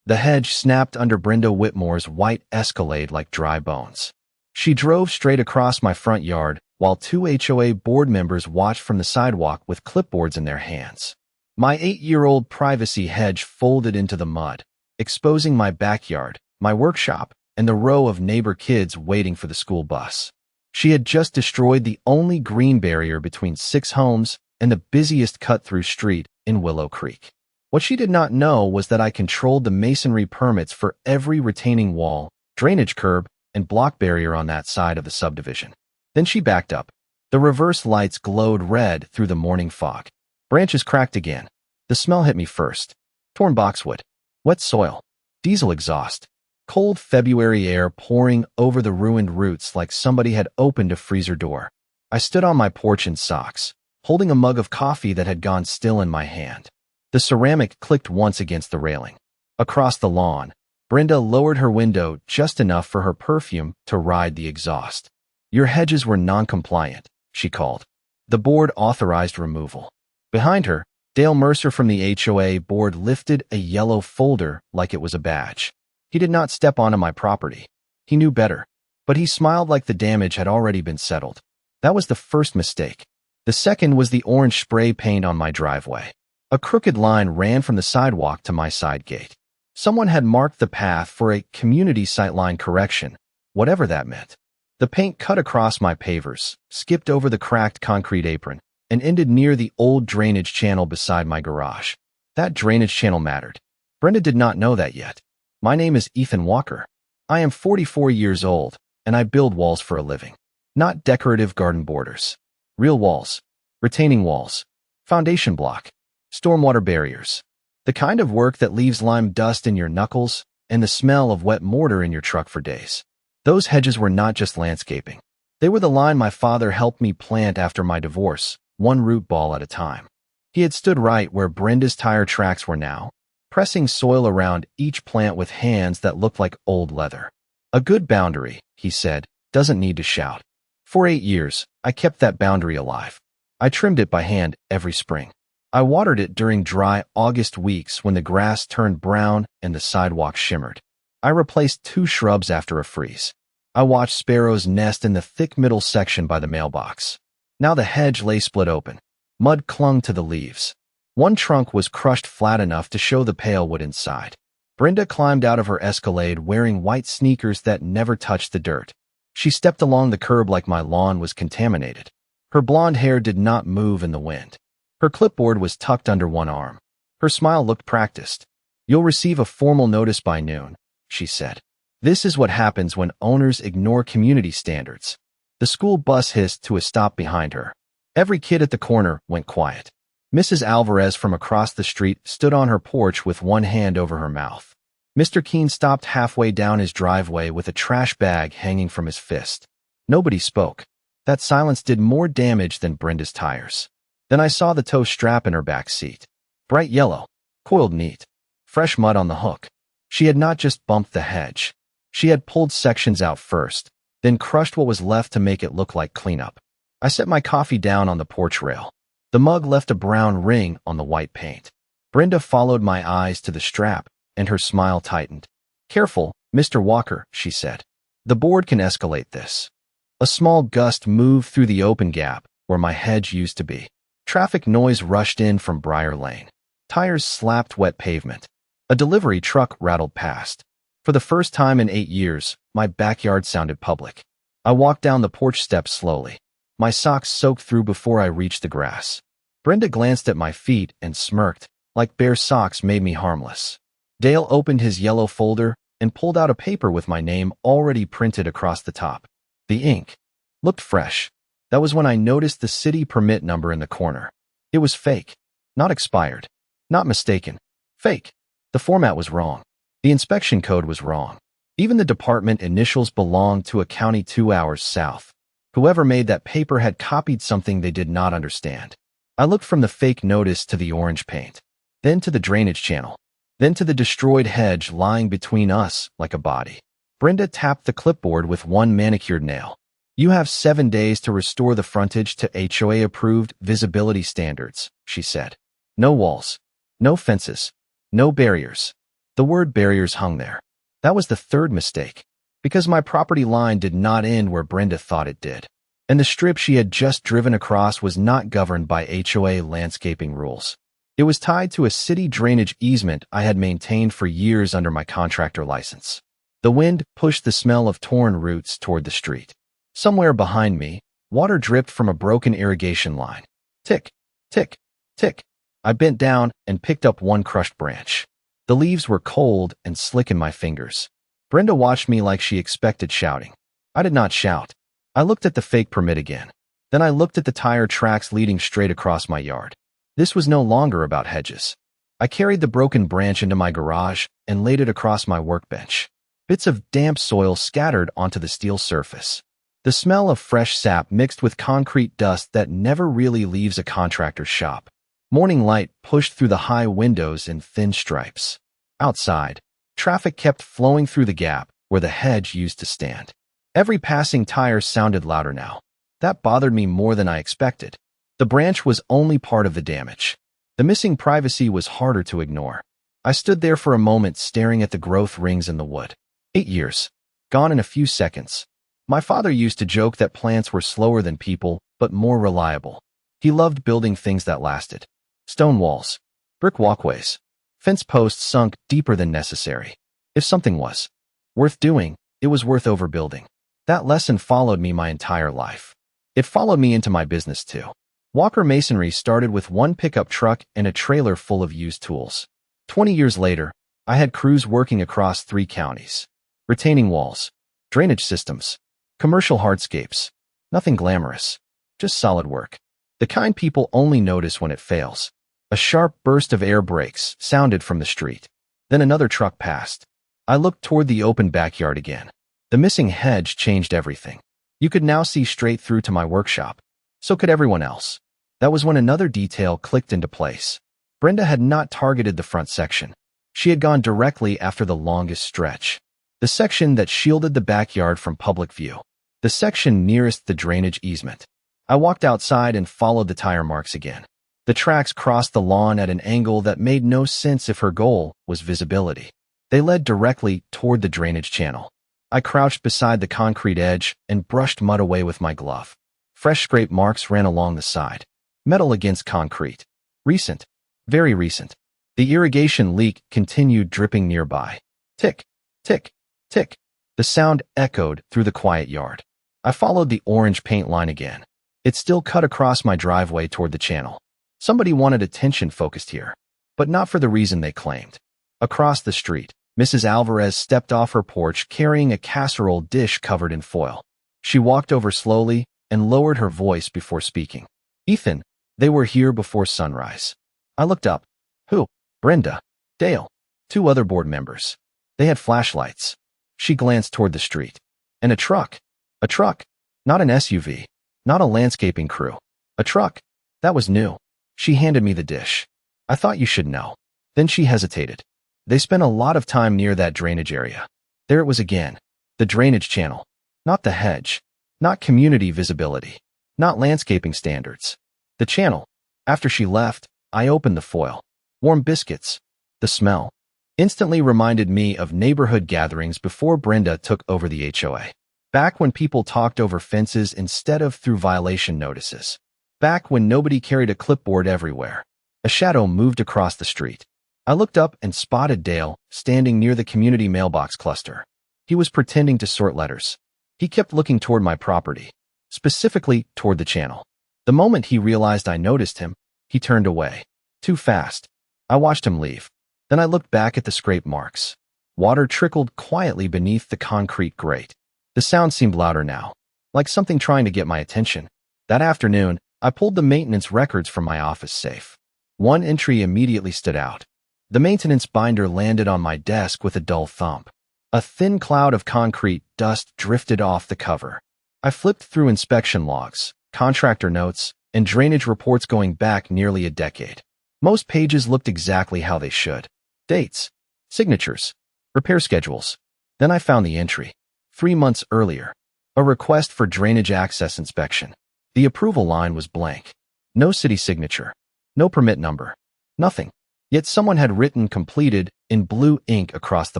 The hedge snapped under Brenda Whitmore's white Escalade like dry bones. She drove straight across my front yard, while two HOA board members watched from the sidewalk with clipboards in their hands. My 8-year-old privacy hedge folded into the mud, exposing my backyard, my workshop, and the row of neighbor kids waiting for the school bus. She had just destroyed the only green barrier between 6 homes and the busiest cut-through street in Willow Creek. What she did not know was that I controlled the masonry permits for every retaining wall, drainage curb, and block barrier on that side of the subdivision. Then she backed up. The reverse lights glowed red through the morning fog. Branches cracked again. The smell hit me first. Torn boxwood, wet soil, diesel exhaust, cold February air pouring over the ruined roots like somebody had opened a freezer door. I stood on my porch in socks, holding a mug of coffee that had gone still in my hand. The ceramic clicked once against the railing. Across the lawn, Brenda lowered her window just enough for her perfume to ride the exhaust. "Your hedges were non-compliant," she called. The board authorized removal. Behind her, Dale Mercer from the HOA board lifted a yellow folder like it was a badge. He did not step onto my property. He knew better, but he smiled like the damage had already been settled. That was the first mistake. The second was the orange spray paint on my driveway. A crooked line ran from the sidewalk to my side gate. Someone had marked the path for a community sightline correction, whatever that meant. The paint cut across my pavers, skipped over the cracked concrete apron, and ended near the old drainage channel beside my garage. That drainage channel mattered. Brenda did not know that yet. My name is Ethan Walker. I am 44 years old, and I build walls for a living. Not decorative garden borders. Real walls. Retaining walls. Foundation block. Stormwater barriers. The kind of work that leaves lime dust in your knuckles and the smell of wet mortar in your truck for days. Those hedges were not just landscaping. They were the line my father helped me plant after my divorce, one root ball at a time. He had stood right where Brenda's tire tracks were now, pressing soil around each plant with hands that looked like old leather. "A good boundary," he said, "doesn't need to shout." For 8 years, I kept that boundary alive. I trimmed it by hand every spring. I watered it during dry August weeks when the grass turned brown and the sidewalk shimmered. I replaced 2 shrubs after a freeze. I watched sparrows nest in the thick middle section by the mailbox. Now the hedge lay split open. Mud clung to the leaves. One trunk was crushed flat enough to show the pale wood inside. Brenda climbed out of her Escalade wearing white sneakers that never touched the dirt. She stepped along the curb like my lawn was contaminated. Her blonde hair did not move in the wind. Her clipboard was tucked under one arm. Her smile looked practiced. "You'll receive a formal notice by noon," she said. This is what happens when owners ignore community standards. The school bus hissed to a stop behind her. Every kid at the corner went quiet. Mrs. Alvarez from across the street stood on her porch with one hand over her mouth. Mr. Keene stopped halfway down his driveway with a trash bag hanging from his fist. Nobody spoke. That silence did more damage than Brenda's tires. Then I saw the tow strap in her back seat. Bright yellow, coiled neat, fresh mud on the hook. She had not just bumped the hedge. She had pulled sections out first, then crushed what was left to make it look like cleanup. I set my coffee down on the porch rail. The mug left a brown ring on the white paint. Brenda followed my eyes to the strap, and her smile tightened. "Careful, Mr. Walker," she said. "The board can escalate this." A small gust moved through the open gap where my hedge used to be. Traffic noise rushed in from Briar Lane. Tires slapped wet pavement. A delivery truck rattled past. For the first time in 8 years, my backyard sounded public. I walked down the porch steps slowly. My socks soaked through before I reached the grass. Brenda glanced at my feet and smirked, like bare socks made me harmless. Dale opened his yellow folder and pulled out a paper with my name already printed across the top. The ink looked fresh. That was when I noticed the city permit number in the corner. It was fake, not expired, not mistaken. Fake. The format was wrong. The inspection code was wrong. Even the department initials belonged to a county 2 hours south. Whoever made that paper had copied something they did not understand. I looked from the fake notice to the orange paint, then to the drainage channel, then to the destroyed hedge lying between us like a body. Brenda tapped the clipboard with one manicured nail. "You have 7 days to restore the frontage to HOA-approved visibility standards," she said. "No walls, no fences, no barriers." The word barriers hung there. That was the third mistake, because my property line did not end where Brenda thought it did, and the strip she had just driven across was not governed by HOA landscaping rules. It was tied to a city drainage easement I had maintained for years under my contractor license. The wind pushed the smell of torn roots toward the street. Somewhere behind me, water dripped from a broken irrigation line. Tick, tick, tick. I bent down and picked up one crushed branch. The leaves were cold and slick in my fingers. Brenda watched me like she expected shouting. I did not shout. I looked at the fake permit again. Then I looked at the tire tracks leading straight across my yard. This was no longer about Hedges. I carried the broken branch into my garage and laid it across my workbench. Bits of damp soil scattered onto the steel surface. The smell of fresh sap mixed with concrete dust that never really leaves a contractor's shop. Morning light pushed through the high windows in thin stripes. Outside, traffic kept flowing through the gap where the hedge used to stand. Every passing tire sounded louder now. That bothered me more than I expected. The branch was only part of the damage. The missing privacy was harder to ignore. I stood there for a moment staring at the growth rings in the wood. 8 years. Gone in a few seconds. My father used to joke that plants were slower than people, but more reliable. He loved building things that lasted. Stone walls, brick walkways, fence posts sunk deeper than necessary. If something was worth doing, it was worth overbuilding. That lesson followed me my entire life. It followed me into my business too. Walker Masonry started with one pickup truck and a trailer full of used tools. 20 years later, I had crews working across 3 counties. Retaining walls, drainage systems, commercial hardscapes. Nothing glamorous, just solid work. The kind people only notice when it fails. A sharp burst of air brakes sounded from the street. Then another truck passed. I looked toward the open backyard again. The missing hedge changed everything. You could now see straight through to my workshop. So could everyone else. That was when another detail clicked into place. Brenda had not targeted the front section. She had gone directly after the longest stretch. The section that shielded the backyard from public view. The section nearest the drainage easement. I walked outside and followed the tire marks again. The tracks crossed the lawn at an angle that made no sense if her goal was visibility. They led directly toward the drainage channel. I crouched beside the concrete edge and brushed mud away with my glove. Fresh scrape marks ran along the side. Metal against concrete. Recent. Very recent. The irrigation leak continued dripping nearby. Tick, tick, tick. The sound echoed through the quiet yard. I followed the orange paint line again. It still cut across my driveway toward the channel. Somebody wanted attention focused here, but not for the reason they claimed. Across the street, Mrs. Alvarez stepped off her porch carrying a casserole dish covered in foil. She walked over slowly and lowered her voice before speaking. Ethan, they were here before sunrise. I looked up. Who? Brenda. Dale. 2 other board members. They had flashlights. She glanced toward the street. And a truck. A truck. Not an SUV. Not a landscaping crew. A truck. That was new. She handed me the dish. I thought you should know. Then she hesitated. They spent a lot of time near that drainage area. There it was again. The drainage channel. Not the hedge. Not community visibility. Not landscaping standards. The channel. After she left, I opened the foil. Warm biscuits. The smell instantly reminded me of neighborhood gatherings before Brenda took over the HOA. Back when people talked over fences instead of through violation notices. Back when nobody carried a clipboard everywhere. A shadow moved across the street. I looked up and spotted Dale standing near the community mailbox cluster. He was pretending to sort letters. He kept looking toward my property, specifically toward the channel. The moment he realized I noticed him, he turned away. Too fast. I watched him leave. Then I looked back at the scrape marks. Water trickled quietly beneath the concrete grate. The sound seemed louder now, like something trying to get my attention. That afternoon, I pulled the maintenance records from my office safe. One entry immediately stood out. The maintenance binder landed on my desk with a dull thump. A thin cloud of concrete dust drifted off the cover. I flipped through inspection logs, contractor notes, and drainage reports going back nearly a decade. Most pages looked exactly how they should. Dates, signatures, repair schedules. Then I found the entry. 3 months earlier. A request for drainage access inspection. The approval line was blank. No city signature. No permit number. Nothing. Yet someone had written completed in blue ink across the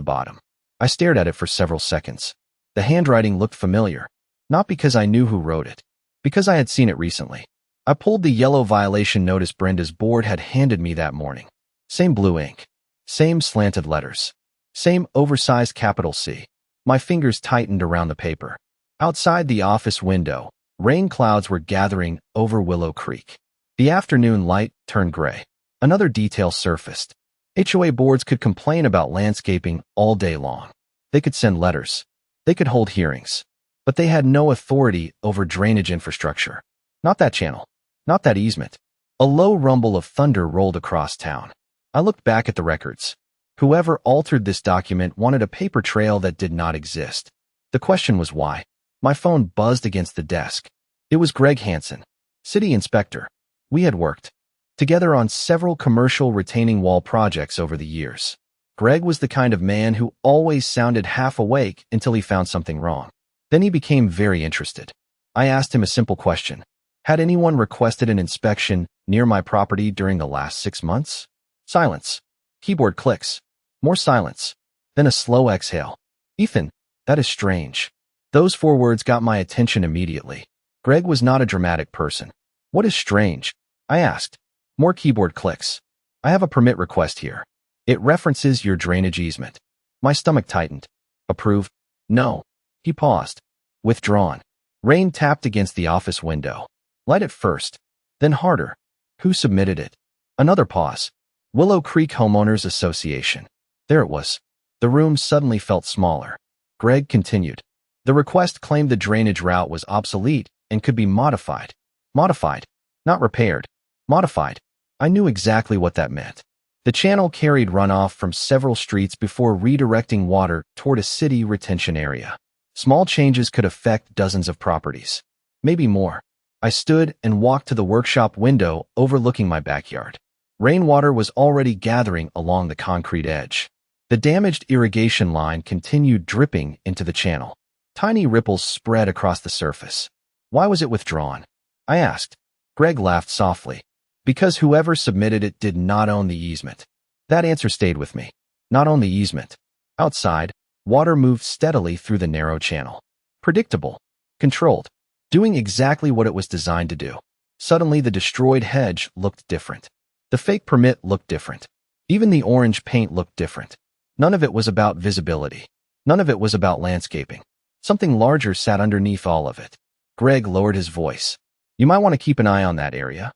bottom. I stared at it for several seconds. The handwriting looked familiar, not because I knew who wrote it, because I had seen it recently. I pulled the yellow violation notice Brenda's board had handed me that morning. Same blue ink, same slanted letters, same oversized capital C. My fingers tightened around the paper. Outside the office window, rain clouds were gathering over Willow Creek. The afternoon light turned gray. Another detail surfaced. HOA boards could complain about landscaping all day long. They could send letters. They could hold hearings. But they had no authority over drainage infrastructure. Not that channel. Not that easement. A low rumble of thunder rolled across town. I looked back at the records. Whoever altered this document wanted a paper trail that did not exist. The question was why. My phone buzzed against the desk. It was Greg Hansen, city inspector. We had worked together on several commercial retaining wall projects over the years. Greg was the kind of man who always sounded half awake until he found something wrong. Then he became very interested. I asked him a simple question. Had anyone requested an inspection near my property during the last 6 months? Silence. Keyboard clicks. More silence. Then a slow exhale. Ethan, that is strange. Those 4 words got my attention immediately. Greg was not a dramatic person. What is strange? I asked. More keyboard clicks. I have a permit request here. It references your drainage easement. My stomach tightened. Approved? No. He paused. Withdrawn. Rain tapped against the office window. Light at first. Then harder. Who submitted it? Another pause. Willow Creek Homeowners Association. There it was. The room suddenly felt smaller. Greg continued. The request claimed the drainage route was obsolete and could be modified. Modified. Not repaired. Modified. I knew exactly what that meant. The channel carried runoff from several streets before redirecting water toward a city retention area. Small changes could affect dozens of properties. Maybe more. I stood and walked to the workshop window overlooking my backyard. Rainwater was already gathering along the concrete edge. The damaged irrigation line continued dripping into the channel. Tiny ripples spread across the surface. Why was it withdrawn? I asked. Greg laughed softly. Because whoever submitted it did not own the easement. That answer stayed with me. Not own the easement. Outside, water moved steadily through the narrow channel. Predictable. Controlled. Doing exactly what it was designed to do. Suddenly, the destroyed hedge looked different. The fake permit looked different. Even the orange paint looked different. None of it was about visibility. None of it was about landscaping. Something larger sat underneath all of it. Greg lowered his voice. You might want to keep an eye on that area.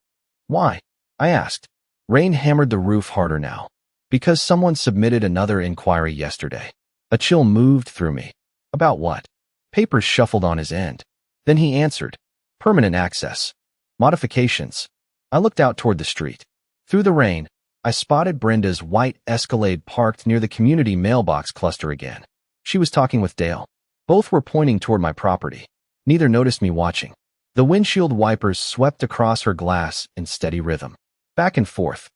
Why? I asked. Rain hammered the roof harder now. Because someone submitted another inquiry yesterday. A chill moved through me. About what? Papers shuffled on his end. Then he answered. Permanent access. Modifications. I looked out toward the street. Through the rain, I spotted Brenda's white Escalade parked near the community mailbox cluster again. She was talking with Dale. Both were pointing toward my property. Neither noticed me watching. The windshield wipers swept across her glass in steady rhythm. Back and forth,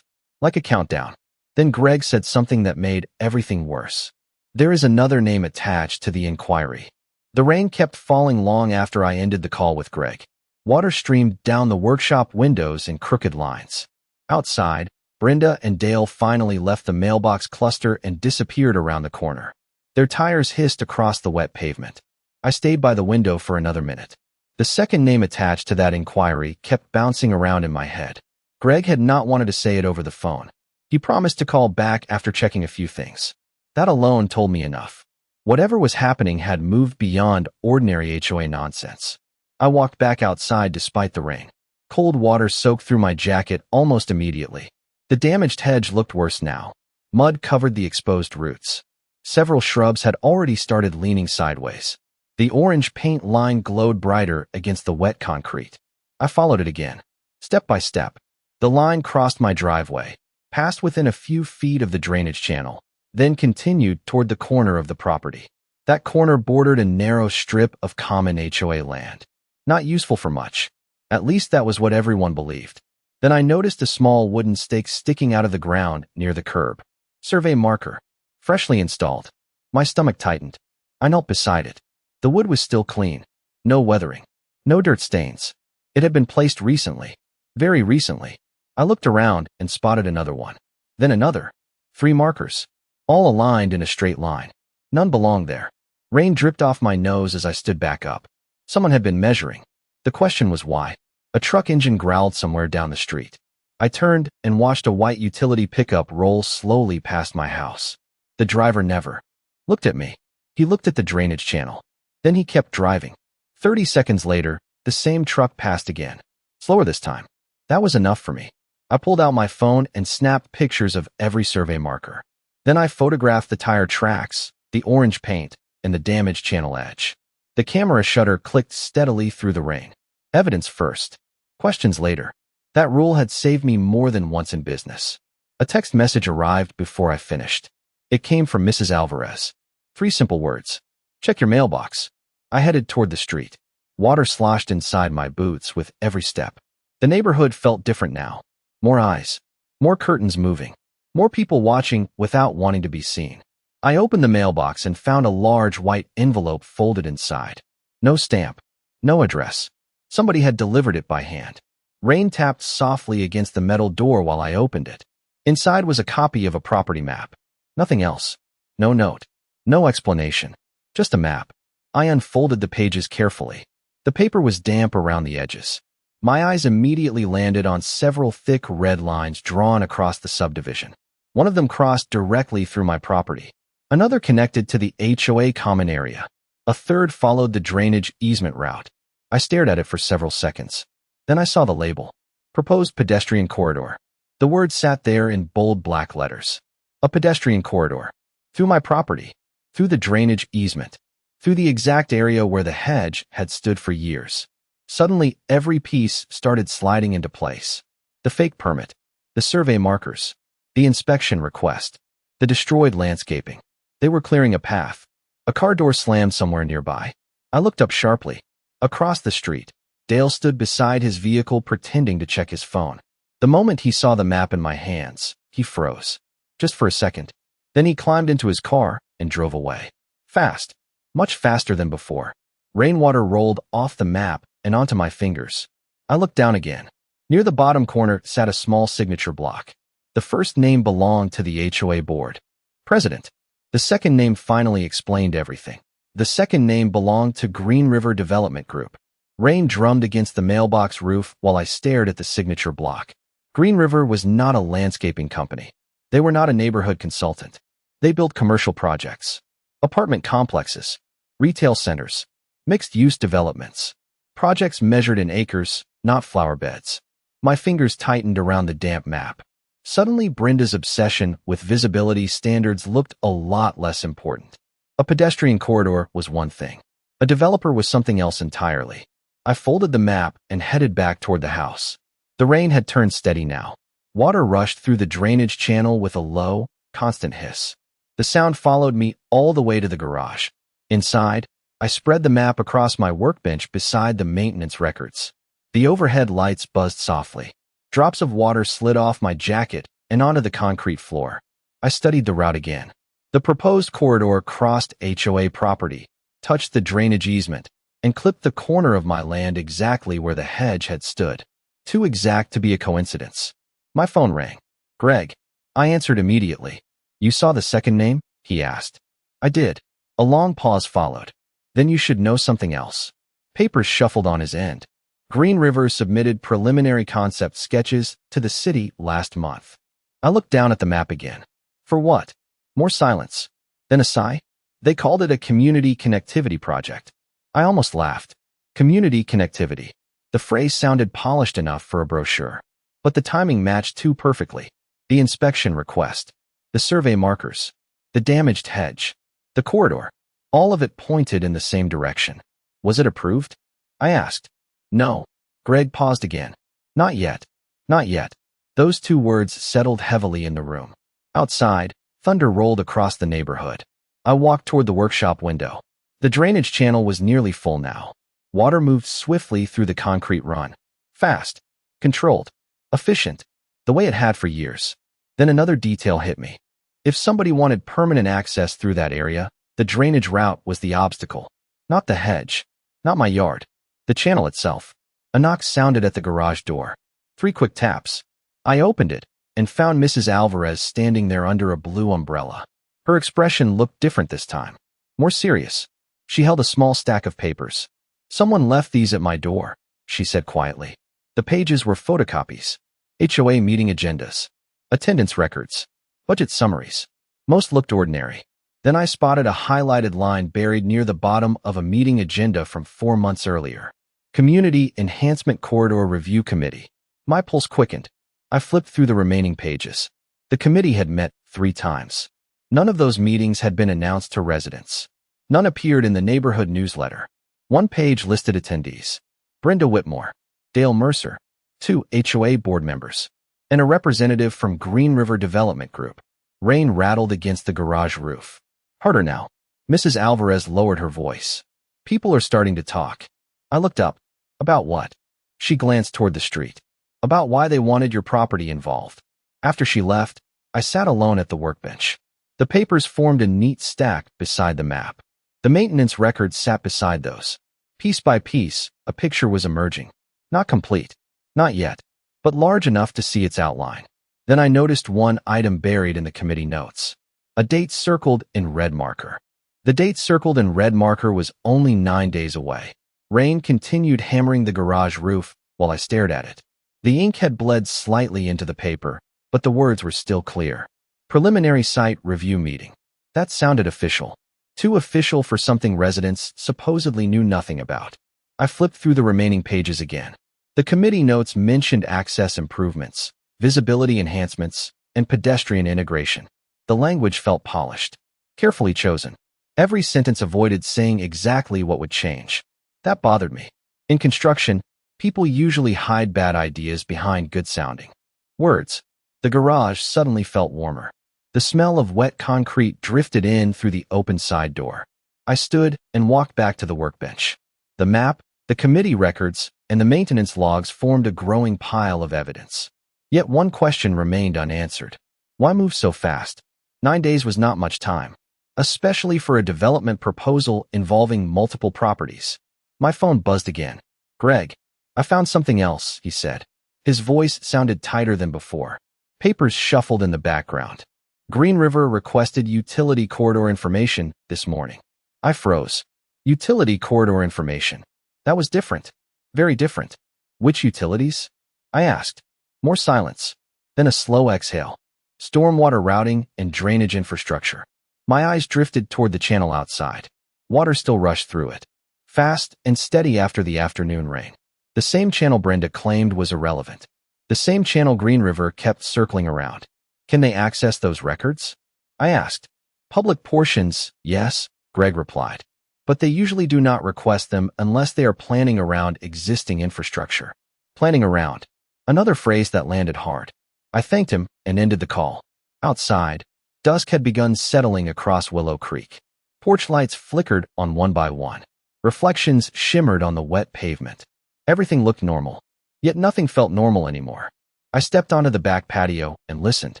like a countdown. Then Greg said something that made everything worse. There is another name attached to the inquiry. The rain kept falling long after I ended the call with Greg. Water streamed down the workshop windows in crooked lines. Outside, Brenda and Dale finally left the mailbox cluster and disappeared around the corner. Their tires hissed across the wet pavement. I stayed by the window for another minute. The second name attached to that inquiry kept bouncing around in my head. Greg had not wanted to say it over the phone. He promised to call back after checking a few things. That alone told me enough. Whatever was happening had moved beyond ordinary HOA nonsense. I walked back outside despite the rain. Cold water soaked through my jacket almost immediately. The damaged hedge looked worse now. Mud covered the exposed roots. Several shrubs had already started leaning sideways. The orange paint line glowed brighter against the wet concrete. I followed it again. Step by step. The line crossed my driveway, passed within a few feet of the drainage channel, then continued toward the corner of the property. That corner bordered a narrow strip of common HOA land. Not useful for much. At least that was what everyone believed. Then I noticed a small wooden stake sticking out of the ground near the curb. Survey marker. Freshly installed. My stomach tightened. I knelt beside it. The wood was still clean. No weathering. No dirt stains. It had been placed recently. Very recently. I looked around and spotted another one. Then another. 3 markers. All aligned in a straight line. None belonged there. Rain dripped off my nose as I stood back up. Someone had been measuring. The question was why. A truck engine growled somewhere down the street. I turned and watched a white utility pickup roll slowly past my house. The driver never looked at me. He looked at the drainage channel. Then he kept driving. 30 seconds later, the same truck passed again. Slower this time. That was enough for me. I pulled out my phone and snapped pictures of every survey marker. Then I photographed the tire tracks, the orange paint, and the damaged channel edge. The camera shutter clicked steadily through the rain. Evidence first. Questions later. That rule had saved me more than once in business. A text message arrived before I finished. It came from Mrs. Alvarez. 3 simple words. Check your mailbox. I headed toward the street. Water sloshed inside my boots with every step. The neighborhood felt different now. More eyes. More curtains moving. More people watching without wanting to be seen. I opened the mailbox and found a large white envelope folded inside. No stamp. No address. Somebody had delivered it by hand. Rain tapped softly against the metal door while I opened it. Inside was a copy of a property map. Nothing else. No note. No explanation. Just a map. I unfolded the pages carefully. The paper was damp around the edges. My eyes immediately landed on several thick red lines drawn across the subdivision. One of them crossed directly through my property. Another connected to the HOA common area. A third followed the drainage easement route. I stared at it for several seconds. Then I saw the label. Proposed pedestrian corridor. The word sat there in bold black letters. A pedestrian corridor. Through my property. Through the drainage easement. Through the exact area where the hedge had stood for years. Suddenly, every piece started sliding into place. The fake permit. The survey markers. The inspection request. The destroyed landscaping. They were clearing a path. A car door slammed somewhere nearby. I looked up sharply. Across the street, Dale stood beside his vehicle pretending to check his phone. The moment he saw the map in my hands, he froze. Just for a second. Then he climbed into his car and drove away. Fast. Much faster than before. Rainwater rolled off the map and onto my fingers. I looked down again. Near the bottom corner sat a small signature block. The first name belonged to the HOA board. President. The second name finally explained everything. The second name belonged to Green River Development Group. Rain drummed against the mailbox roof while I stared at the signature block. Green River was not a landscaping company. They were not a neighborhood consultant. They built commercial projects, apartment complexes, retail centers, mixed-use developments, projects measured in acres, not flower beds. My fingers tightened around the damp map. Suddenly, Brenda's obsession with visibility standards looked a lot less important. A pedestrian corridor was one thing. A developer was something else entirely. I folded the map and headed back toward the house. The rain had turned steady now. Water rushed through the drainage channel with a low, constant hiss. The sound followed me all the way to the garage. Inside, I spread the map across my workbench beside the maintenance records. The overhead lights buzzed softly. Drops of water slid off my jacket and onto the concrete floor. I studied the route again. The proposed corridor crossed HOA property, touched the drainage easement, and clipped the corner of my land exactly where the hedge had stood. Too exact to be a coincidence. My phone rang. Greg. I answered immediately. You saw the second name? He asked. I did. A long pause followed. Then you should know something else. Papers shuffled on his end. Green River submitted preliminary concept sketches to the city last month. I looked down at the map again. For what? More silence. Then a sigh. They called it a community connectivity project. I almost laughed. Community connectivity. The phrase sounded polished enough for a brochure. But the timing matched too perfectly. The inspection request. The survey markers. The damaged hedge. The corridor. All of it pointed in the same direction. Was it approved? I asked. No. Greg paused again. Not yet. Not yet. Those 2 words settled heavily in the room. Outside, thunder rolled across the neighborhood. I walked toward the workshop window. The drainage channel was nearly full now. Water moved swiftly through the concrete run. Fast. Controlled. Efficient. The way it had for years. Then another detail hit me. If somebody wanted permanent access through that area, the drainage route was the obstacle. Not the hedge. Not my yard. The channel itself. A knock sounded at the garage door. 3 quick taps. I opened it and found Mrs. Alvarez standing there under a blue umbrella. Her expression looked different this time, more serious. She held a small stack of papers. "Someone left these at my door," she said quietly. The pages were photocopies, HOA meeting agendas, attendance records, budget summaries. Most looked ordinary. Then I spotted a highlighted line buried near the bottom of a meeting agenda from 4 months earlier. Community Enhancement Corridor Review Committee. My pulse quickened. I flipped through the remaining pages. The committee had met 3 times. None of those meetings had been announced to residents. None appeared in the neighborhood newsletter. One page listed attendees: Brenda Whitmore, Dale Mercer, 2 HOA board members, and a representative from Green River Development Group. Rain rattled against the garage roof. "Harder now." Mrs. Alvarez lowered her voice. "People are starting to talk." I looked up. "About what?" She glanced toward the street. "About why they wanted your property involved." After she left, I sat alone at the workbench. The papers formed a neat stack beside the map. The maintenance records sat beside those. Piece by piece, a picture was emerging. Not complete. Not yet. But large enough to see its outline. Then I noticed one item buried in the committee notes. A date circled in red marker. The date circled in red marker was only 9 days away. Rain continued hammering the garage roof while I stared at it. The ink had bled slightly into the paper, but the words were still clear. Preliminary site review meeting. That sounded official. Too official for something residents supposedly knew nothing about. I flipped through the remaining pages again. The committee notes mentioned access improvements, visibility enhancements, and pedestrian integration. The language felt polished, carefully chosen. Every sentence avoided saying exactly what would change. That bothered me. In construction, people usually hide bad ideas behind good-sounding words. The garage suddenly felt warmer. The smell of wet concrete drifted in through the open side door. I stood and walked back to the workbench. The map, the committee records, and the maintenance logs formed a growing pile of evidence. Yet one question remained unanswered. Why move so fast? 9 days was not much time, especially for a development proposal involving multiple properties. My phone buzzed again. "Greg, I found something else," he said. His voice sounded tighter than before. Papers shuffled in the background. "Green River requested utility corridor information this morning." I froze. Utility corridor information. That was different. Very different. "Which utilities?" I asked. More silence. Then a slow exhale. "Stormwater routing and drainage infrastructure." My eyes drifted toward the channel outside. Water still rushed through it, fast and steady after the afternoon rain. The same channel Brenda claimed was irrelevant. The same channel Green River kept circling around. "Can they access those records?" I asked. "Public portions, yes," Greg replied. "But they usually do not request them unless they are planning around existing infrastructure." Planning around. Another phrase that landed hard. I thanked him and ended the call. Outside, dusk had begun settling across Willow Creek. Porch lights flickered on one by one. Reflections shimmered on the wet pavement. Everything looked normal, yet nothing felt normal anymore. I stepped onto the back patio and listened.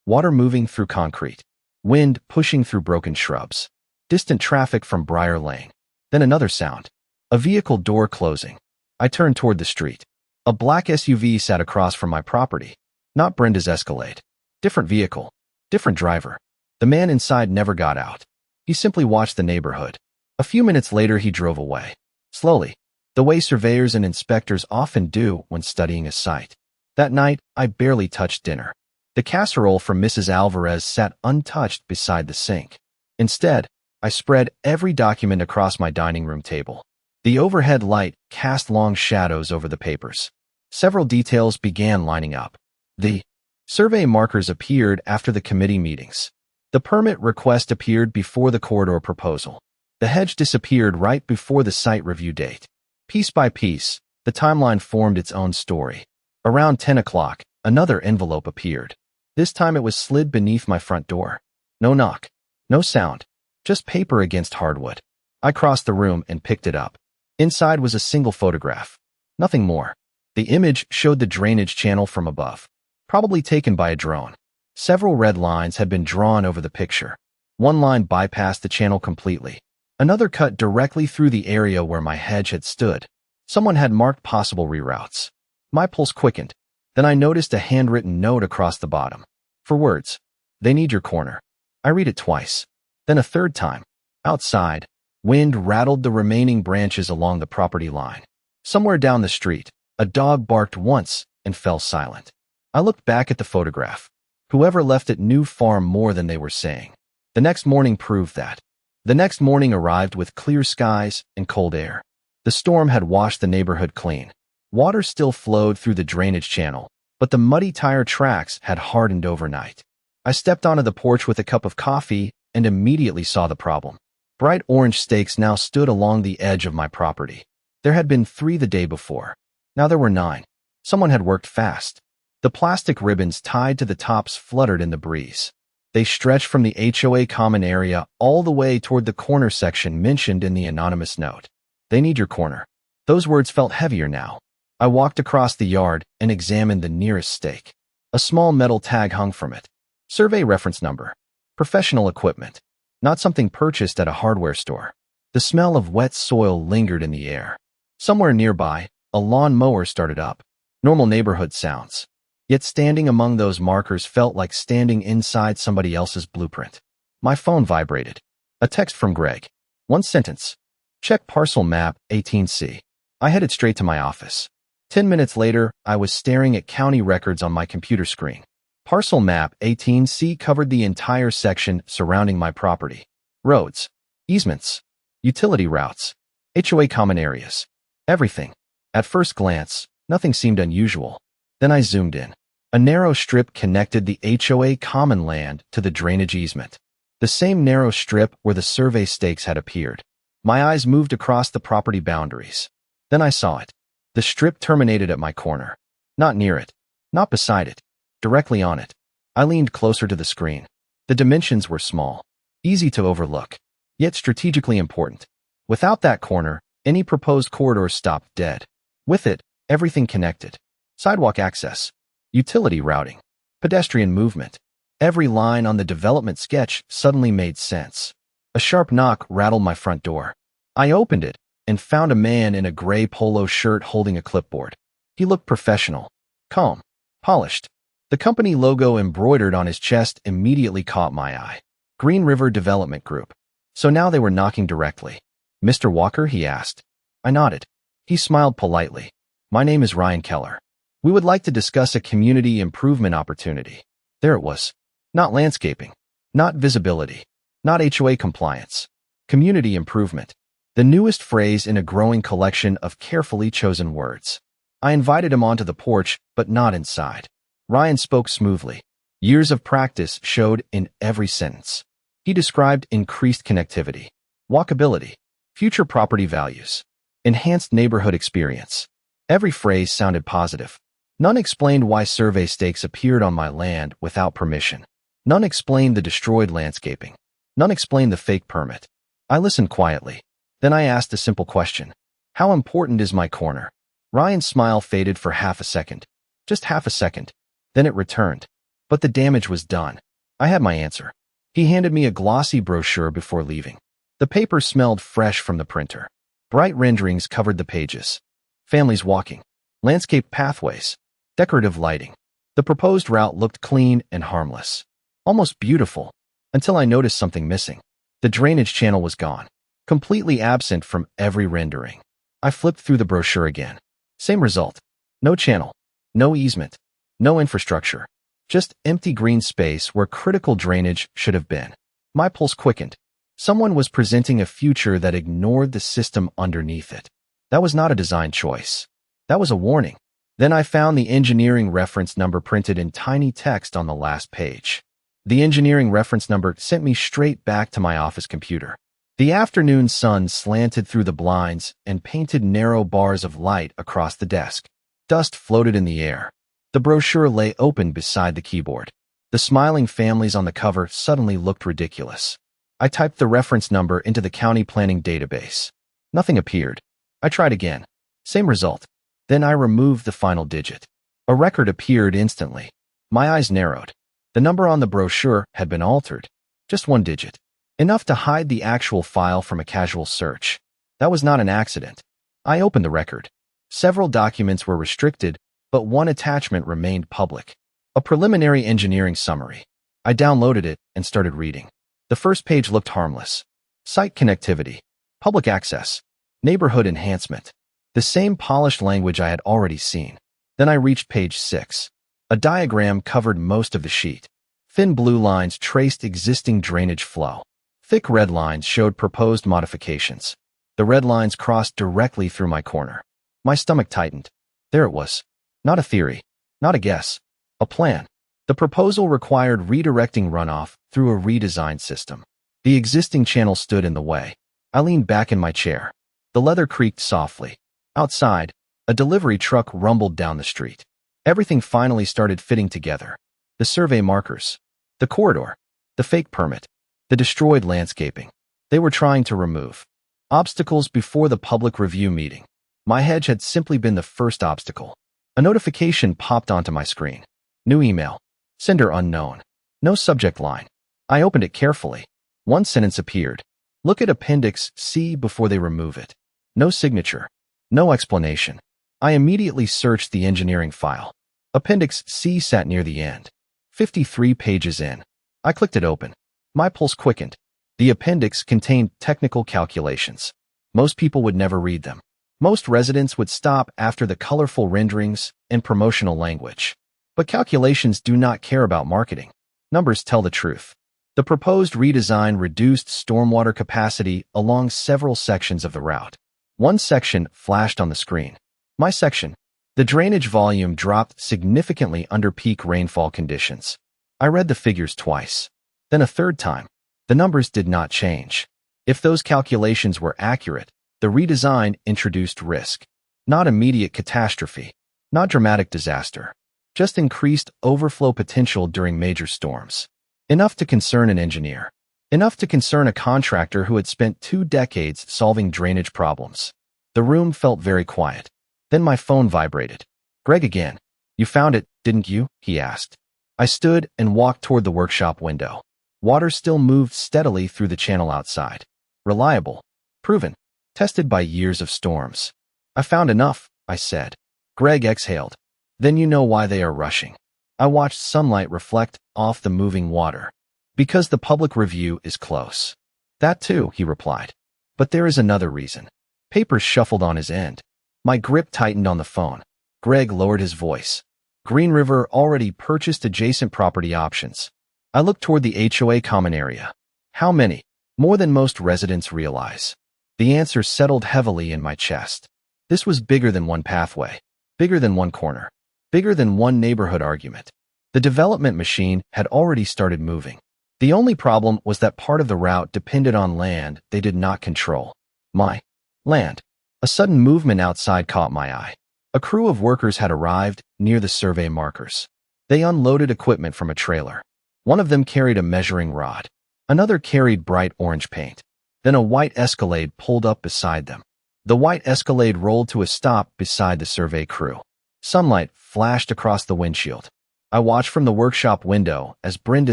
Water moving through concrete. Wind pushing through broken shrubs. Distant traffic from Briar Lane. Then another sound. A vehicle door closing. I turned toward the street. A black SUV sat across from my property. Not Brenda's Escalade. Different vehicle. Different driver. The man inside never got out. He simply watched the neighborhood. A few minutes later, he drove away. Slowly. The way surveyors and inspectors often do when studying a site. That night, I barely touched dinner. The casserole from Mrs. Alvarez sat untouched beside the sink. Instead, I spread every document across my dining room table. The overhead light cast long shadows over the papers. Several details began lining up. The survey markers appeared after the committee meetings. The permit request appeared before the corridor proposal. The hedge disappeared right before the site review date. Piece by piece, the timeline formed its own story. Around 10 o'clock, another envelope appeared. This time it was slid beneath my front door. No knock. No sound. Just paper against hardwood. I crossed the room and picked it up. Inside was a single photograph. Nothing more. The image showed the drainage channel from above. Probably taken by a drone. Several red lines had been drawn over the picture. One line bypassed the channel completely. Another cut directly through the area where my hedge had stood. Someone had marked possible reroutes. My pulse quickened. Then I noticed a handwritten note across the bottom. For words. They need your corner. I read it twice. Then a third time. Outside, wind rattled the remaining branches along the property line. Somewhere down the street, a dog barked once and fell silent. I looked back at the photograph. Whoever left it knew far more than they were saying. The next morning proved that. The next morning arrived with clear skies and cold air. The storm had washed the neighborhood clean. Water still flowed through the drainage channel, but the muddy tire tracks had hardened overnight. I stepped onto the porch with a cup of coffee and immediately saw the problem. Bright orange stakes now stood along the edge of my property. There had been 3 the day before. Now there were 9. Someone had worked fast. The plastic ribbons tied to the tops fluttered in the breeze. They stretched from the HOA common area all the way toward the corner section mentioned in the anonymous note. They need your corner. Those words felt heavier now. I walked across the yard and examined the nearest stake. A small metal tag hung from it. Survey reference number. Professional equipment. Not something purchased at a hardware store. The smell of wet soil lingered in the air. Somewhere nearby, a lawn mower started up. Normal neighborhood sounds. Yet standing among those markers felt like standing inside somebody else's blueprint. My phone vibrated. A text from Greg. 1 sentence. Check parcel map 18C. I headed straight to my office. 10 minutes later, I was staring at county records on my computer screen. Parcel map 18C covered the entire section surrounding my property. Roads, easements, utility routes, HOA common areas. Everything. At first glance, nothing seemed unusual. Then I zoomed in. A narrow strip connected the HOA common land to the drainage easement. The same narrow strip where the survey stakes had appeared. My eyes moved across the property boundaries. Then I saw it. The strip terminated at my corner. Not near it. Not beside it. Directly on it. I leaned closer to the screen. The dimensions were small. Easy to overlook. Yet strategically important. Without that corner, any proposed corridor stopped dead. With it, everything connected. Sidewalk access. Utility routing. Pedestrian movement. Every line on the development sketch suddenly made sense. A sharp knock rattled my front door. I opened it and found a man in a gray polo shirt holding a clipboard. He looked professional, calm, polished. The company logo embroidered on his chest immediately caught my eye. Green River Development Group. So now they were knocking directly. Mr. Walker, he asked. I nodded. He smiled politely. My name is Ryan Keller. We would like to discuss a community improvement opportunity. There it was. Not landscaping. Not visibility. Not HOA compliance. Community improvement. The newest phrase in a growing collection of carefully chosen words. I invited him onto the porch, but not inside. Ryan spoke smoothly. Years of practice showed in every sentence. He described increased connectivity, walkability, future property values, enhanced neighborhood experience. Every phrase sounded positive. None explained why survey stakes appeared on my land without permission. None explained the destroyed landscaping. None explained the fake permit. I listened quietly. Then I asked a simple question. How important is my corner? Ryan's smile faded for half a second. Just half a second. Then it returned. But the damage was done. I had my answer. He handed me a glossy brochure before leaving. The paper smelled fresh from the printer. Bright renderings covered the pages. Families walking. Landscape pathways. Decorative lighting. The proposed route looked clean and harmless. Almost beautiful. Until I noticed something missing. The drainage channel was gone. Completely absent from every rendering. I flipped through the brochure again. Same result. No channel. No easement. No infrastructure. Just empty green space where critical drainage should have been. My pulse quickened. Someone was presenting a future that ignored the system underneath it. That was not a design choice. That was a warning. Then I found the engineering reference number printed in tiny text on the last page. The engineering reference number sent me straight back to my office computer. The afternoon sun slanted through the blinds and painted narrow bars of light across the desk. Dust floated in the air. The brochure lay open beside the keyboard. The smiling families on the cover suddenly looked ridiculous. I typed the reference number into the county planning database. Nothing appeared. I tried again. Same result. Then I removed the final digit. A record appeared instantly. My eyes narrowed. The number on the brochure had been altered. Just 1 digit. Enough to hide the actual file from a casual search. That was not an accident. I opened the record. Several documents were restricted, but one attachment remained public. A preliminary engineering summary. I downloaded it and started reading. The first page looked harmless. Site connectivity, public access, neighborhood enhancement. The same polished language I had already seen. Then I reached page 6. A diagram covered most of the sheet. Thin blue lines traced existing drainage flow. Thick red lines showed proposed modifications. The red lines crossed directly through my corner. My stomach tightened. There it was. Not a theory. Not a guess. A plan. The proposal required redirecting runoff through a redesigned system. The existing channel stood in the way. I leaned back in my chair. The leather creaked softly. Outside, a delivery truck rumbled down the street. Everything finally started fitting together. The survey markers. The corridor. The fake permit. The destroyed landscaping. They were trying to remove obstacles before the public review meeting. My hedge had simply been the first obstacle. A notification popped onto my screen. New email. Cinder unknown. No subject line. I opened it carefully. One sentence appeared. Look at Appendix C before they remove it. No signature. No explanation. I immediately searched the engineering file. Appendix C sat near the end. 53 pages in. I clicked it open. My pulse quickened. The appendix contained technical calculations. Most people would never read them. Most residents would stop after the colorful renderings and promotional language. But calculations do not care about marketing. Numbers tell the truth. The proposed redesign reduced stormwater capacity along several sections of the route. One section flashed on the screen. My section. The drainage volume dropped significantly under peak rainfall conditions. I read the figures twice. Then a third time. The numbers did not change. If those calculations were accurate, the redesign introduced risk. Not immediate catastrophe. Not dramatic disaster. Just increased overflow potential during major storms. Enough to concern an engineer. Enough to concern a contractor who had spent 2 decades solving drainage problems. The room felt very quiet. Then my phone vibrated. Greg again. You found it, didn't you? He asked. I stood and walked toward the workshop window. Water still moved steadily through the channel outside. Reliable. Proven. Tested by years of storms. I found enough, I said. Greg exhaled. Then you know why they are rushing. I watched sunlight reflect off the moving water. Because the public review is close. That too, he replied. But there is another reason. Papers shuffled on his end. My grip tightened on the phone. Greg lowered his voice. Green River already purchased adjacent property options. I looked toward the HOA common area. How many? More than most residents realize. The answer settled heavily in my chest. This was bigger than one pathway. Bigger than one corner. Bigger than one neighborhood argument. The development machine had already started moving. The only problem was that part of the route depended on land they did not control. My land. A sudden movement outside caught my eye. A crew of workers had arrived near the survey markers. They unloaded equipment from a trailer. One of them carried a measuring rod. Another carried bright orange paint. Then a white Escalade pulled up beside them. The white Escalade rolled to a stop beside the survey crew. Sunlight flashed across the windshield. I watched from the workshop window as Brenda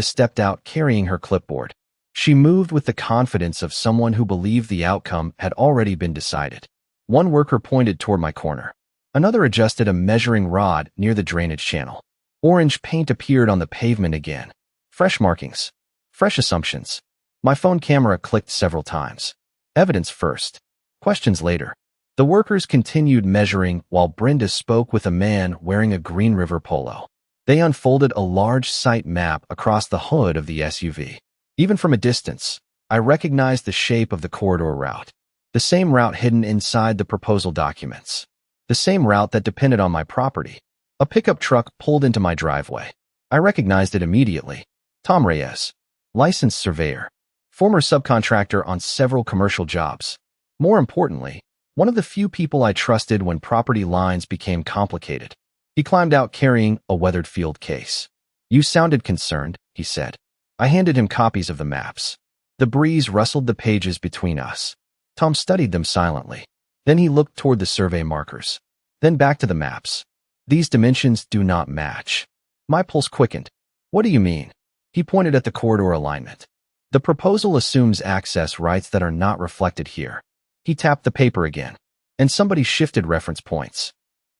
stepped out carrying her clipboard. She moved with the confidence of someone who believed the outcome had already been decided. One worker pointed toward my corner. Another adjusted a measuring rod near the drainage channel. Orange paint appeared on the pavement again. Fresh markings. Fresh assumptions. My phone camera clicked several times. Evidence first. Questions later. The workers continued measuring while Brenda spoke with a man wearing a Green River polo. They unfolded a large site map across the hood of the SUV. Even from a distance, I recognized the shape of the corridor route. The same route hidden inside the proposal documents. The same route that depended on my property. A pickup truck pulled into my driveway. I recognized it immediately. Tom Reyes. Licensed surveyor. Former subcontractor on several commercial jobs. More importantly, one of the few people I trusted when property lines became complicated. He climbed out carrying a weathered field case. You sounded concerned, he said. I handed him copies of the maps. The breeze rustled the pages between us. Tom studied them silently. Then he looked toward the survey markers. Then back to the maps. These dimensions do not match. My pulse quickened. What do you mean? He pointed at the corridor alignment. The proposal assumes access rights that are not reflected here. He tapped the paper again. And somebody shifted reference points.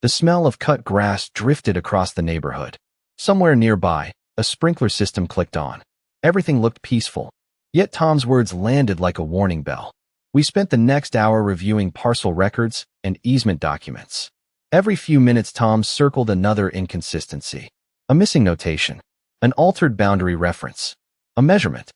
The smell of cut grass drifted across the neighborhood. Somewhere nearby, a sprinkler system clicked on. Everything looked peaceful. Yet Tom's words landed like a warning bell. We spent the next hour reviewing parcel records and easement documents. Every few minutes Tom circled another inconsistency. A missing notation. An altered boundary reference. A measurement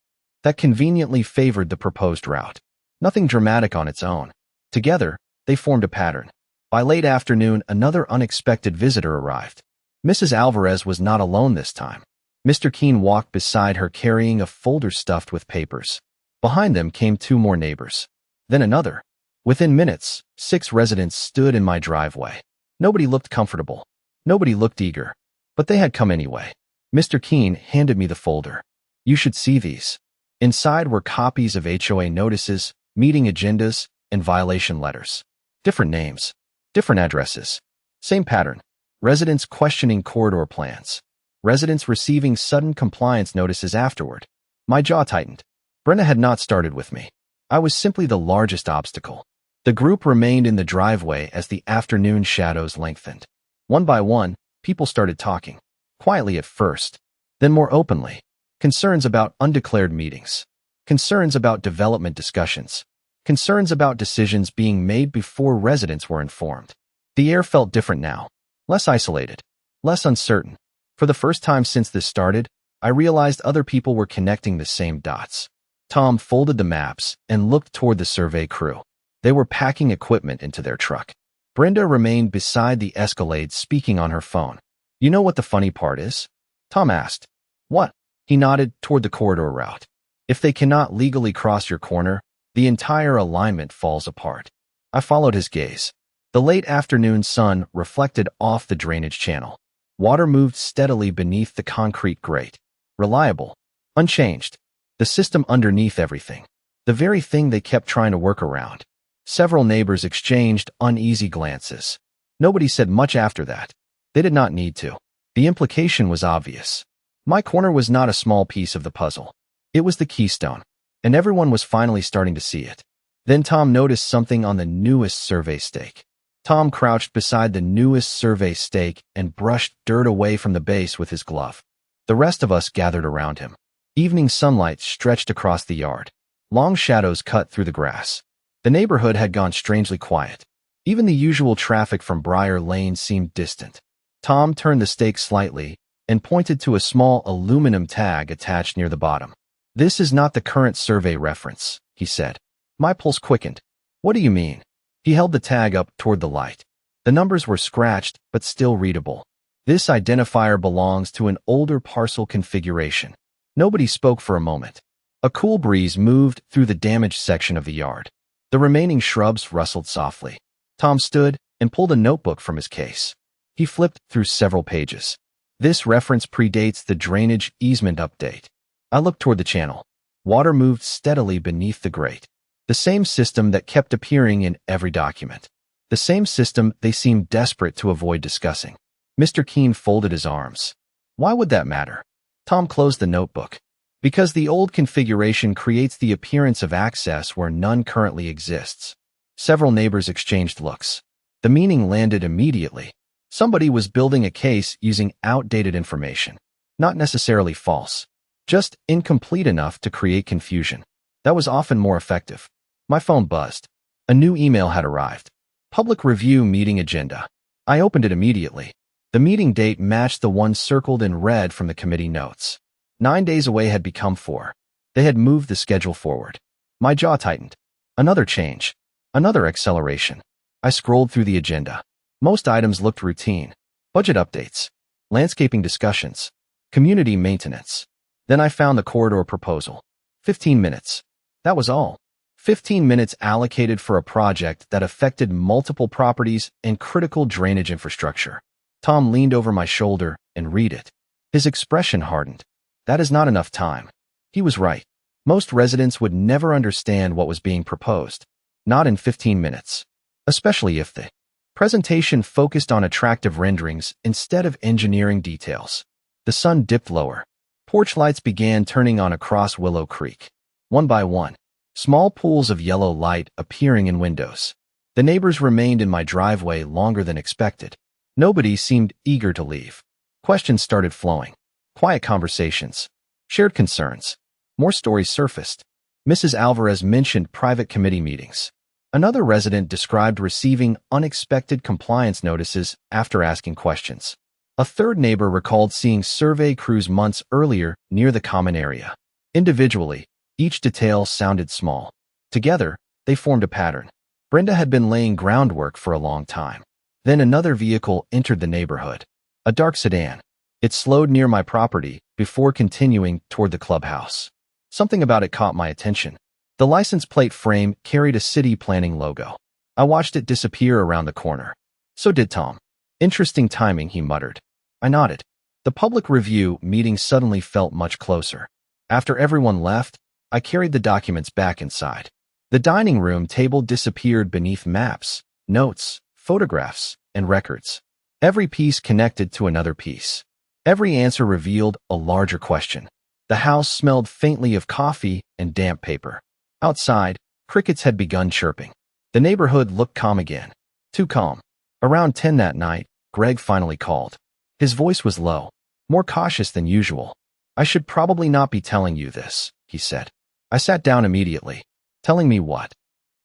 that conveniently favored the proposed route. Nothing dramatic on its own. Together, they formed a pattern. By late afternoon, another unexpected visitor arrived. Mrs. Alvarez was not alone this time. Mr. Keene walked beside her carrying a folder stuffed with papers. Behind them came 2 more neighbors. Then another. Within minutes, 6 residents stood in my driveway. Nobody looked comfortable. Nobody looked eager. But they had come anyway. Mr. Keene handed me the folder. You should see these. Inside were copies of HOA notices, meeting agendas, and violation letters. Different names. Different addresses. Same pattern. Residents questioning corridor plans. Residents receiving sudden compliance notices afterward. My jaw tightened. Brenda had not started with me. I was simply the largest obstacle. The group remained in the driveway as the afternoon shadows lengthened. One by one, people started talking. Quietly at first. Then more openly. Concerns about undeclared meetings. Concerns about development discussions. Concerns about decisions being made before residents were informed. The air felt different now. Less isolated. Less uncertain. For the first time since this started, I realized other people were connecting the same dots. Tom folded the maps and looked toward the survey crew. They were packing equipment into their truck. Brenda remained beside the Escalade speaking on her phone. You know what the funny part is? Tom asked. What? He nodded toward the corridor route. If they cannot legally cross your corner, the entire alignment falls apart. I followed his gaze. The late afternoon sun reflected off the drainage channel. Water moved steadily beneath the concrete grate. Reliable. Unchanged. The system underneath everything. The very thing they kept trying to work around. Several neighbors exchanged uneasy glances. Nobody said much after that. They did not need to. The implication was obvious. My corner was not a small piece of the puzzle. It was the keystone. And everyone was finally starting to see it. Then Tom noticed something on the newest survey stake. Tom crouched beside the newest survey stake and brushed dirt away from the base with his glove. The rest of us gathered around him. Evening sunlight stretched across the yard. Long shadows cut through the grass. The neighborhood had gone strangely quiet. Even the usual traffic from Briar Lane seemed distant. Tom turned the stake slightly and pointed to a small aluminum tag attached near the bottom. This is not the current survey reference, he said. My pulse quickened. What do you mean? He held the tag up toward the light. The numbers were scratched, but still readable. This identifier belongs to an older parcel configuration. Nobody spoke for a moment. A cool breeze moved through the damaged section of the yard. The remaining shrubs rustled softly. Tom stood and pulled a notebook from his case. He flipped through several pages. This reference predates the drainage easement update. I looked toward the channel. Water moved steadily beneath the grate. The same system that kept appearing in every document. The same system they seemed desperate to avoid discussing. Mr. Keene folded his arms. Why would that matter? Tom closed the notebook. Because the old configuration creates the appearance of access where none currently exists. Several neighbors exchanged looks. The meaning landed immediately. Somebody was building a case using outdated information. Not necessarily false. Just incomplete enough to create confusion. That was often more effective. My phone buzzed. A new email had arrived. Public review meeting agenda. I opened it immediately. The meeting date matched the one circled in red from the committee notes. 9 days away had become 4. They had moved the schedule forward. My jaw tightened. Another change. Another acceleration. I scrolled through the agenda. Most items looked routine. Budget updates. Landscaping discussions. Community maintenance. Then I found the corridor proposal. 15 minutes. That was all. 15 minutes allocated for a project that affected multiple properties and critical drainage infrastructure. Tom leaned over my shoulder and read it. His expression hardened. That is not enough time. He was right. Most residents would never understand what was being proposed. Not in 15 minutes. Especially if the presentation focused on attractive renderings instead of engineering details. The sun dipped lower. Porch lights began turning on across Willow Creek. One by one, small pools of yellow light appearing in windows. The neighbors remained in my driveway longer than expected. Nobody seemed eager to leave. Questions started flowing. Quiet conversations. Shared concerns. More stories surfaced. Mrs. Alvarez mentioned private committee meetings. Another resident described receiving unexpected compliance notices after asking questions. A third neighbor recalled seeing survey crews months earlier near the common area. Individually, each detail sounded small. Together, they formed a pattern. Brenda had been laying groundwork for a long time. Then another vehicle entered the neighborhood. A dark sedan. It slowed near my property before continuing toward the clubhouse. Something about it caught my attention. The license plate frame carried a city planning logo. I watched it disappear around the corner. So did Tom. Interesting timing, he muttered. I nodded. The public review meeting suddenly felt much closer. After everyone left, I carried the documents back inside. The dining room table disappeared beneath maps, notes, photographs, and records. Every piece connected to another piece. Every answer revealed a larger question. The house smelled faintly of coffee and damp paper. Outside, crickets had begun chirping. The neighborhood looked calm again. Too calm. Around 10 that night, Greg finally called. His voice was low, more cautious than usual. I should probably not be telling you this, he said. I sat down immediately. Telling me what?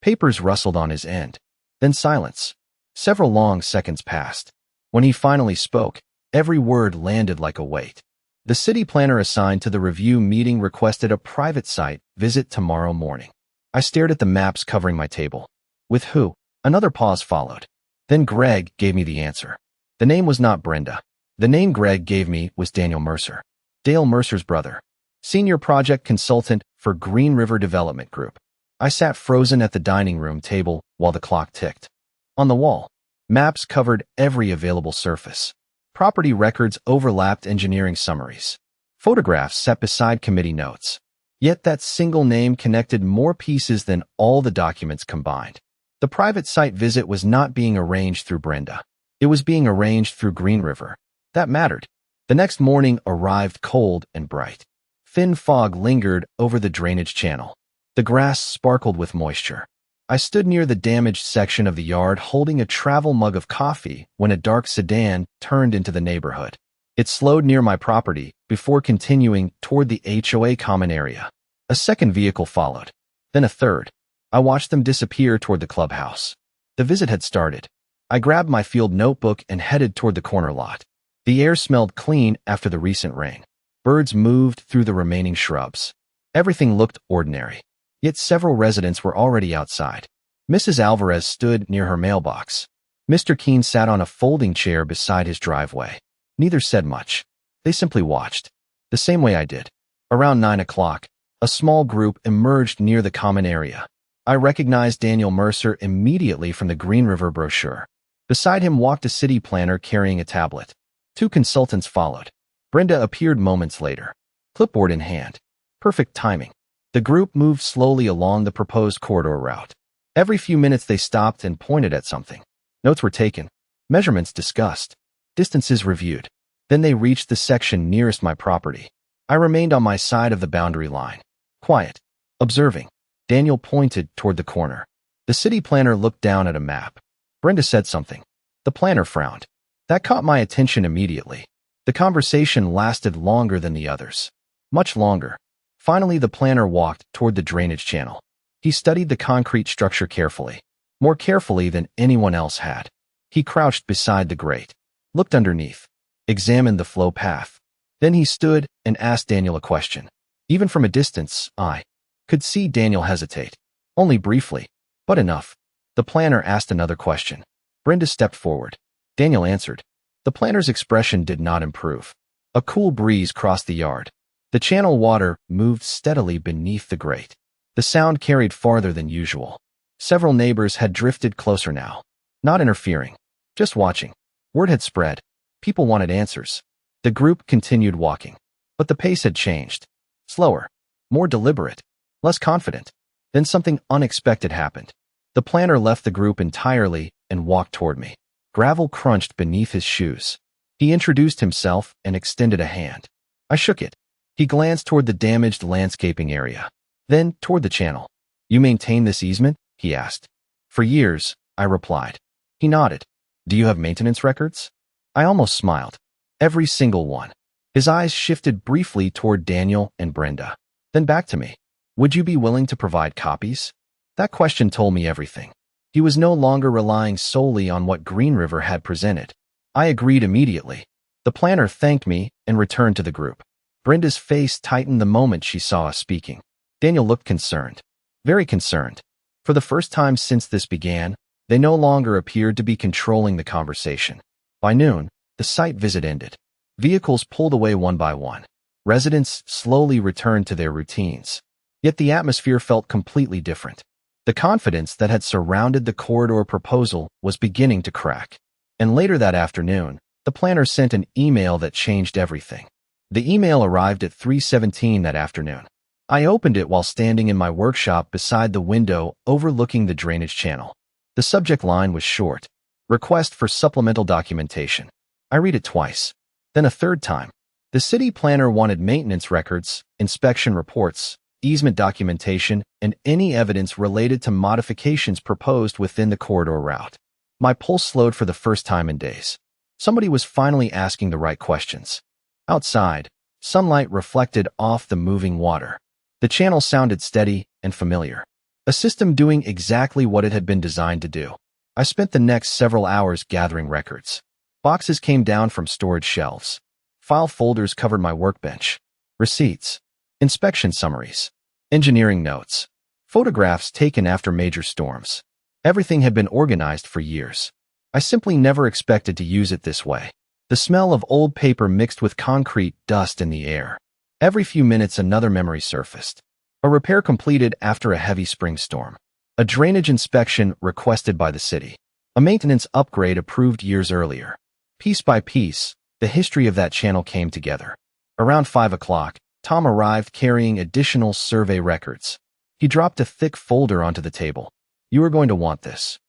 Papers rustled on his end. Then silence. Several long seconds passed. When he finally spoke, every word landed like a weight. The city planner assigned to the review meeting requested a private site visit tomorrow morning. I stared at the maps covering my table. With who? Another pause followed. Then Greg gave me the answer. The name was not Brenda. The name Greg gave me was Daniel Mercer. Dale Mercer's brother. Senior project consultant for Green River Development Group. I sat frozen at the dining room table while the clock ticked. On the wall, maps covered every available surface. Property records overlapped engineering summaries. Photographs sat beside committee notes. Yet that single name connected more pieces than all the documents combined. The private site visit was not being arranged through Brenda. It was being arranged through Green River. That mattered. The next morning arrived cold and bright. Thin fog lingered over the drainage channel. The grass sparkled with moisture. I stood near the damaged section of the yard holding a travel mug of coffee when a dark sedan turned into the neighborhood. It slowed near my property before continuing toward the HOA common area. A second vehicle followed. Then a third. I watched them disappear toward the clubhouse. The visit had started. I grabbed my field notebook and headed toward the corner lot. The air smelled clean after the recent rain. Birds moved through the remaining shrubs. Everything looked ordinary. Yet several residents were already outside. Mrs. Alvarez stood near her mailbox. Mr. Keene sat on a folding chair beside his driveway. Neither said much. They simply watched. The same way I did. Around 9 o'clock, a small group emerged near the common area. I recognized Daniel Mercer immediately from the Green River brochure. Beside him walked a city planner carrying a tablet. 2 consultants followed. Brenda appeared moments later, clipboard in hand. Perfect timing. The group moved slowly along the proposed corridor route. Every few minutes they stopped and pointed at something. Notes were taken. Measurements discussed. Distances reviewed. Then they reached the section nearest my property. I remained on my side of the boundary line. Quiet. Observing. Daniel pointed toward the corner. The city planner looked down at a map. Brenda said something. The planner frowned. That caught my attention immediately. The conversation lasted longer than the others. Much longer. Finally, the planner walked toward the drainage channel. He studied the concrete structure carefully, more carefully than anyone else had. He crouched beside the grate, looked underneath, examined the flow path. Then he stood and asked Daniel a question. Even from a distance, I could see Daniel hesitate. Only briefly, but enough. The planner asked another question. Brenda stepped forward. Daniel answered. The planner's expression did not improve. A cool breeze crossed the yard. The channel water moved steadily beneath the grate. The sound carried farther than usual. Several neighbors had drifted closer now. Not interfering, just watching. Word had spread. People wanted answers. The group continued walking. But the pace had changed. Slower, more deliberate, less confident. Then something unexpected happened. The planner left the group entirely and walked toward me. Gravel crunched beneath his shoes. He introduced himself and extended a hand. I shook it. He glanced toward the damaged landscaping area, then toward the channel. You maintain this easement? He asked. For years, I replied. He nodded. Do you have maintenance records? I almost smiled. Every single one. His eyes shifted briefly toward Daniel and Brenda, then back to me. Would you be willing to provide copies? That question told me everything. He was no longer relying solely on what Green River had presented. I agreed immediately. The planner thanked me and returned to the group. Brenda's face tightened the moment she saw us speaking. Daniel looked concerned. Very concerned. For the first time since this began, they no longer appeared to be controlling the conversation. By noon, the site visit ended. Vehicles pulled away one by one. Residents slowly returned to their routines. Yet the atmosphere felt completely different. The confidence that had surrounded the corridor proposal was beginning to crack. And later that afternoon, the planner sent an email that changed everything. The email arrived at 3:17 that afternoon. I opened it while standing in my workshop beside the window overlooking the drainage channel. The subject line was short. Request for supplemental documentation. I read it twice. Then a third time. The city planner wanted maintenance records, inspection reports, easement documentation, and any evidence related to modifications proposed within the corridor route. My pulse slowed for the first time in days. Somebody was finally asking the right questions. Outside, sunlight reflected off the moving water. The channel sounded steady and familiar. A system doing exactly what it had been designed to do. I spent the next several hours gathering records. Boxes came down from storage shelves. File folders covered my workbench. Receipts. Inspection summaries. Engineering notes. Photographs taken after major storms. Everything had been organized for years. I simply never expected to use it this way. The smell of old paper mixed with concrete dust in the air. Every few minutes another memory surfaced. A repair completed after a heavy spring storm. A drainage inspection requested by the city. A maintenance upgrade approved years earlier. Piece by piece, the history of that channel came together. Around 5 o'clock, Tom arrived carrying additional survey records. He dropped a thick folder onto the table. You are going to want this.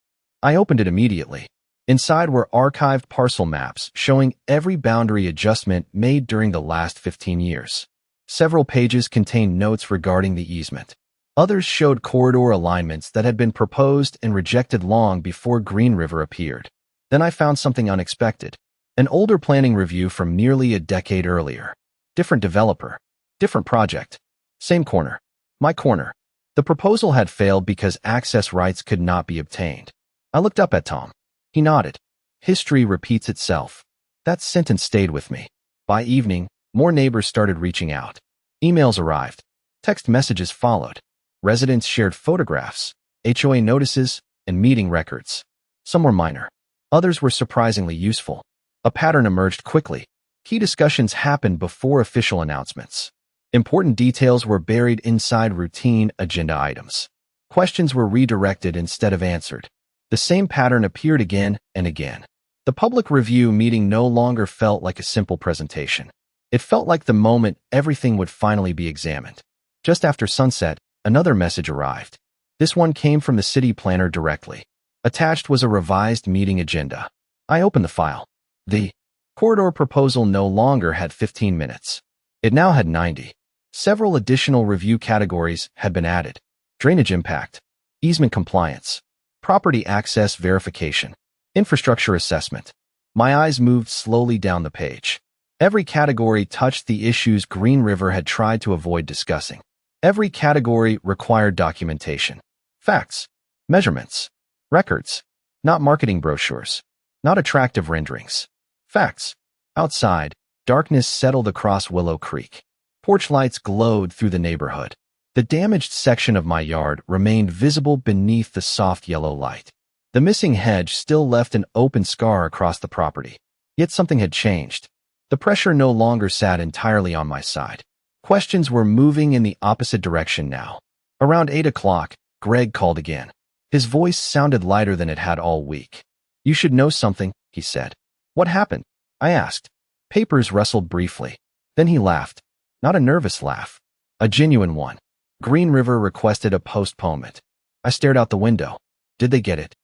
I opened it immediately. Inside were archived parcel maps showing every boundary adjustment made during the last 15 years. Several pages contained notes regarding the easement. Others showed corridor alignments that had been proposed and rejected long before Green River appeared. Then I found something unexpected. An older planning review from nearly a decade earlier. Different developer. Different project. Same corner. My corner. The proposal had failed because access rights could not be obtained. I looked up at Tom. He nodded. History repeats itself. That sentence stayed with me. By evening, more neighbors started reaching out. Emails arrived. Text messages followed. Residents shared photographs, HOA notices, and meeting records. Some were minor. Others were surprisingly useful. A pattern emerged quickly. Key discussions happened before official announcements. Important details were buried inside routine agenda items. Questions were redirected instead of answered. The same pattern appeared again and again. The public review meeting no longer felt like a simple presentation. It felt like the moment everything would finally be examined. Just after sunset, another message arrived. This one came from the city planner directly. Attached was a revised meeting agenda. I opened the file. The corridor proposal no longer had 15 minutes. It now had 90. Several additional review categories had been added. Drainage impact, easement compliance, property access verification, infrastructure assessment. My eyes moved slowly down the page. Every category touched the issues Green River had tried to avoid discussing. Every category required documentation. Facts, measurements, records, not marketing brochures, not attractive renderings. Facts. Outside, darkness settled across Willow Creek. Porch lights glowed through the neighborhood. The damaged section of my yard remained visible beneath the soft yellow light. The missing hedge still left an open scar across the property. Yet something had changed. The pressure no longer sat entirely on my side. Questions were moving in the opposite direction now. Around 8 o'clock, Greg called again. His voice sounded lighter than it had all week. You should know something, he said. What happened? I asked. Papers rustled briefly. Then he laughed. Not a nervous laugh. A genuine one. Green River requested a postponement. I stared out the window. Did they get it?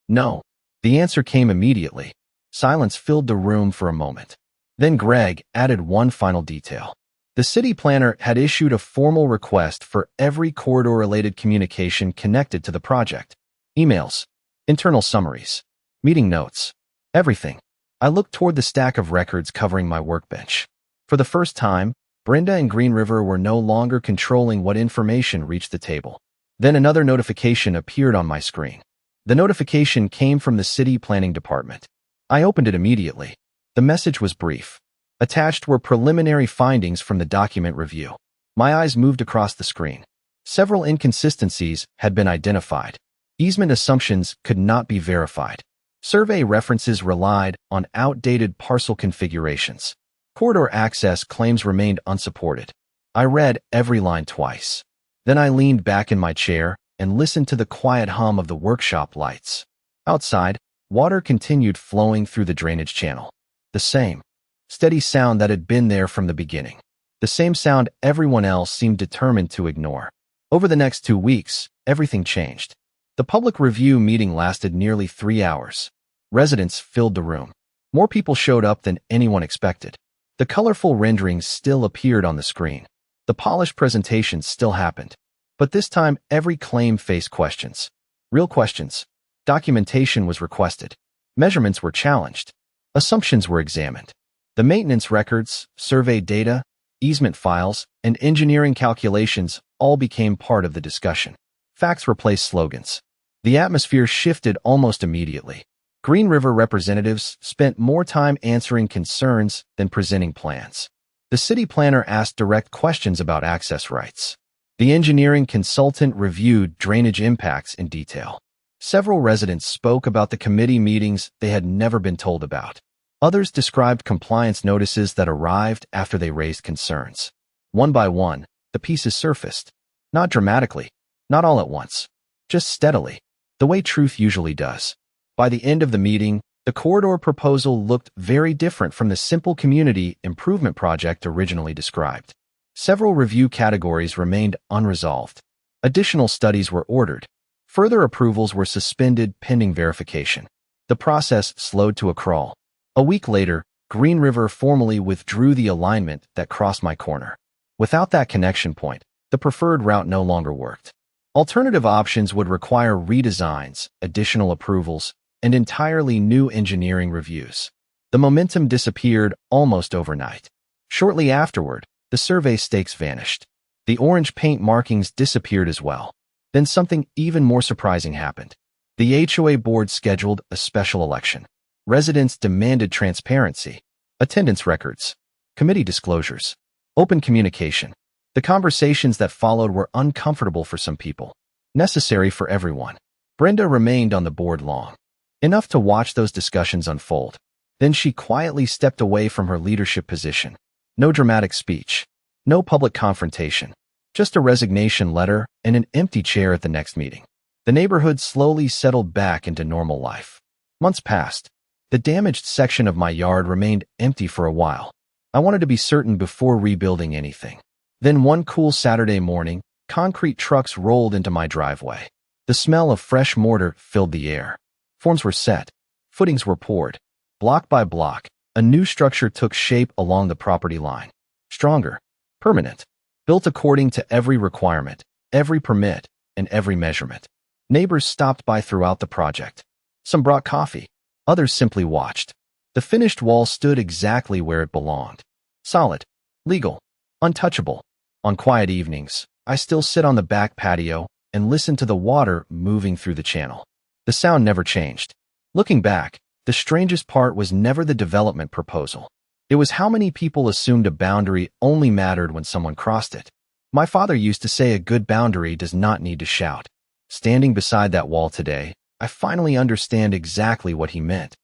No. The answer came immediately. Silence filled the room for a moment. Then Greg added one final detail. The city planner had issued a formal request for every corridor-related communication connected to the project. Emails, internal summaries, meeting notes, everything. I looked toward the stack of records covering my workbench. For the first time, Brenda and Green River were no longer controlling what information reached the table. Then another notification appeared on my screen. The notification came from the city planning department. I opened it immediately. The message was brief. Attached were preliminary findings from the document review. My eyes moved across the screen. Several inconsistencies had been identified. Easement assumptions could not be verified. Survey references relied on outdated parcel configurations. Corridor access claims remained unsupported. I read every line twice. Then I leaned back in my chair and listened to the quiet hum of the workshop lights. Outside, water continued flowing through the drainage channel. The same steady sound that had been there from the beginning. The same sound everyone else seemed determined to ignore. Over the next 2 weeks, everything changed. The public review meeting lasted nearly 3 hours. Residents filled the room. More people showed up than anyone expected. The colorful renderings still appeared on the screen. The polished presentations still happened. But this time, every claim faced questions. Real questions. Documentation was requested. Measurements were challenged. Assumptions were examined. The maintenance records, survey data, easement files, and engineering calculations all became part of the discussion. Facts replaced slogans. The atmosphere shifted almost immediately. Green River representatives spent more time answering concerns than presenting plans. The city planner asked direct questions about access rights. The engineering consultant reviewed drainage impacts in detail. Several residents spoke about the committee meetings they had never been told about. Others described compliance notices that arrived after they raised concerns. One by one, the pieces surfaced. Not dramatically, not all at once, just steadily, the way truth usually does. By the end of the meeting, the corridor proposal looked very different from the simple community improvement project originally described. Several review categories remained unresolved. Additional studies were ordered. Further approvals were suspended pending verification. The process slowed to a crawl. A week later, Green River formally withdrew the alignment that crossed my corner. Without that connection point, the preferred route no longer worked. Alternative options would require redesigns, additional approvals, and entirely new engineering reviews. The momentum disappeared almost overnight. Shortly afterward, the survey stakes vanished. The orange paint markings disappeared as well. Then something even more surprising happened. The HOA board scheduled a special election. Residents demanded transparency, attendance records, committee disclosures, open communication. The conversations that followed were uncomfortable for some people, necessary for everyone. Brenda remained on the board long, enough to watch those discussions unfold. Then she quietly stepped away from her leadership position. No dramatic speech, no public confrontation, just a resignation letter and an empty chair at the next meeting. The neighborhood slowly settled back into normal life. Months passed. The damaged section of my yard remained empty for a while. I wanted to be certain before rebuilding anything. Then one cool Saturday morning, concrete trucks rolled into my driveway. The smell of fresh mortar filled the air. Forms were set. Footings were poured. Block by block, a new structure took shape along the property line. Stronger, permanent, built according to every requirement, every permit, and every measurement. Neighbors stopped by throughout the project. Some brought coffee. Others simply watched. The finished wall stood exactly where it belonged. Solid, legal, untouchable. On quiet evenings, I still sit on the back patio and listen to the water moving through the channel. The sound never changed. Looking back, the strangest part was never the development proposal. It was how many people assumed a boundary only mattered when someone crossed it. My father used to say a good boundary does not need to shout. Standing beside that wall today, I finally understand exactly what he meant.